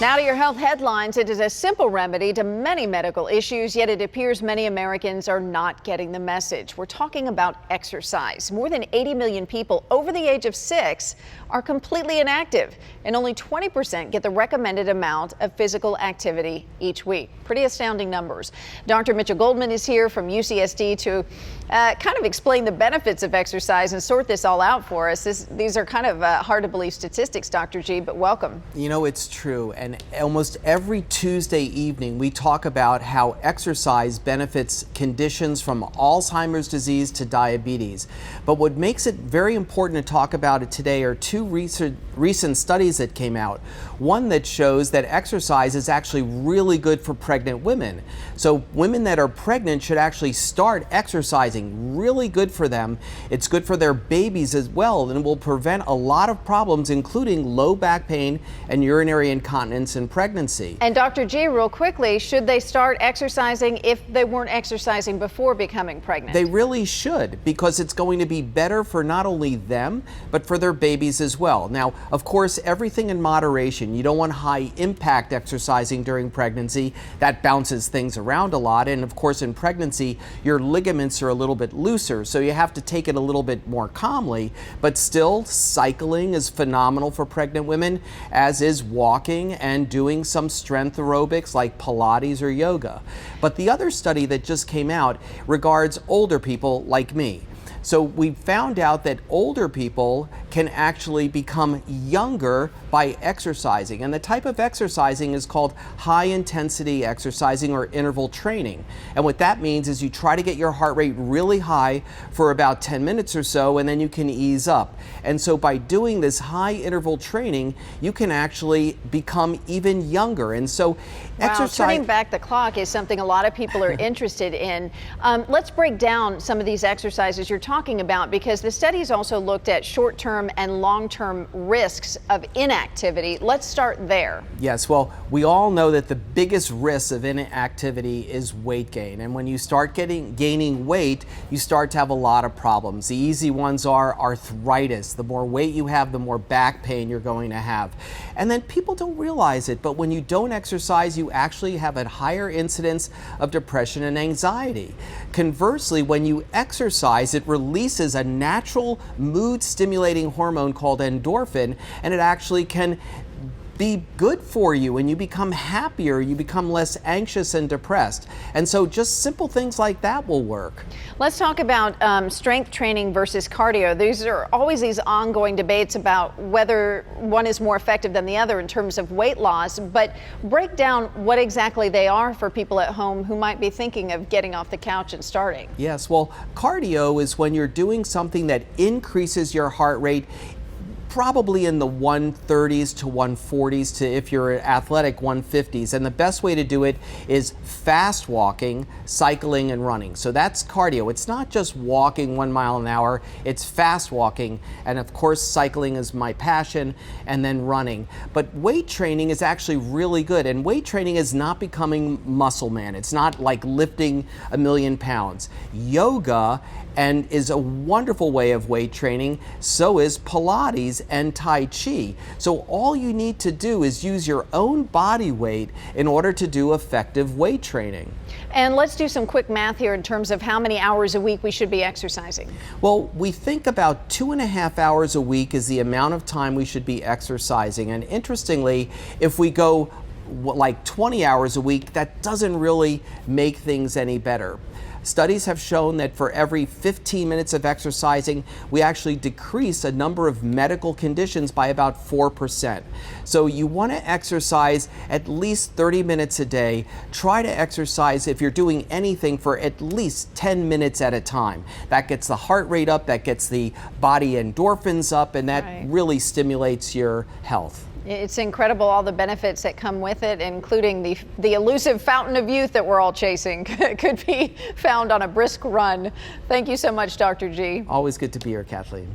Now to your health headlines. It is a simple remedy to many medical issues, yet it appears many Americans are not getting the message. We're talking about exercise. More than 80 million people over the age of 6 are completely inactive, and only 20% get the recommended amount of physical activity each week. Pretty astounding numbers. Dr. Mitchell Goldman is here from UCSD to kind of explain the benefits of exercise and sort this all out for us. These are kind of hard to believe statistics, Dr. G, but welcome. You know, it's true. And almost every Tuesday evening, we talk about how exercise benefits conditions from Alzheimer's disease to diabetes. But what makes it very important to talk about it today are two recent studies that came out. One that shows that exercise is actually really good for pregnant women. So women that are pregnant should actually start exercising. Really good for them. It's good for their babies as well, and will prevent a lot of problems, including low back pain and urinary incontinence in pregnancy. And Dr. G, real quickly, should they start exercising if they weren't exercising before becoming pregnant? They really should, because it's going to be better for not only them, but for their babies as well. Now, of course, everything in moderation. You don't want high impact exercising during pregnancy. That bounces things around a lot. And of course, in pregnancy, your ligaments are a little bit looser, so you have to take it a little bit more calmly. But still, cycling is phenomenal for pregnant women, as is walking and doing some strength aerobics like Pilates or yoga. But the other study that just came out regards older people like me. So we found out that older people can actually become younger by exercising. And the type of exercising is called high intensity exercising or interval training. And what that means is you try to get your heart rate really high for about 10 minutes or so, and then you can ease up. And so by doing this high interval training, you can actually become even younger. And so turning back the clock is something a lot of people are interested in. Let's break down some of these exercises you're talking about, because the studies also looked at short-term and long-term risks of inactivity. Let's start there. Yes, well, we all know that the biggest risk of inactivity is weight gain. And when you start gaining weight, you start to have a lot of problems. The easy ones are arthritis. The more weight you have, the more back pain you're going to have. And then people don't realize it, but when you don't exercise, you actually have a higher incidence of depression and anxiety. Conversely, when you exercise, it releases a natural mood-stimulating hormone called endorphin, and it actually can be good for you, and you become happier, you become less anxious and depressed. And so just simple things like that will work. Let's talk about strength training versus cardio. These are always these ongoing debates about whether one is more effective than the other in terms of weight loss, but break down what exactly they are for people at home who might be thinking of getting off the couch and starting. Yes, well, cardio is when you're doing something that increases your heart rate probably in the 130s to 140s to, if you're athletic, 150s. And the best way to do it is fast walking, cycling, and running. So that's cardio. It's not just walking 1 mile an hour, it's fast walking. And of course, cycling is my passion, and then running. But weight training is actually really good. And weight training is not becoming muscle man. It's not like lifting 1,000,000 pounds. Yoga is a wonderful way of weight training. So is Pilates and Tai Chi. So all you need to do is use your own body weight in order to do effective weight training. And let's do some quick math here in terms of how many hours a week we should be exercising. Well, we think about 2.5 hours a week is the amount of time we should be exercising. And interestingly, if we go like 20 hours a week, that doesn't really make things any better. Studies have shown that for every 15 minutes of exercising, we actually decrease a number of medical conditions by about 4%. So you want to exercise at least 30 minutes a day. Try to exercise, if you're doing anything, for at least 10 minutes at a time. That gets the heart rate up, that gets the body endorphins up, and that really stimulates your health. It's incredible, all the benefits that come with it, including the elusive fountain of youth that we're all chasing could be found on a brisk run. Thank you so much, Dr. G. Always good to be here, Kathleen.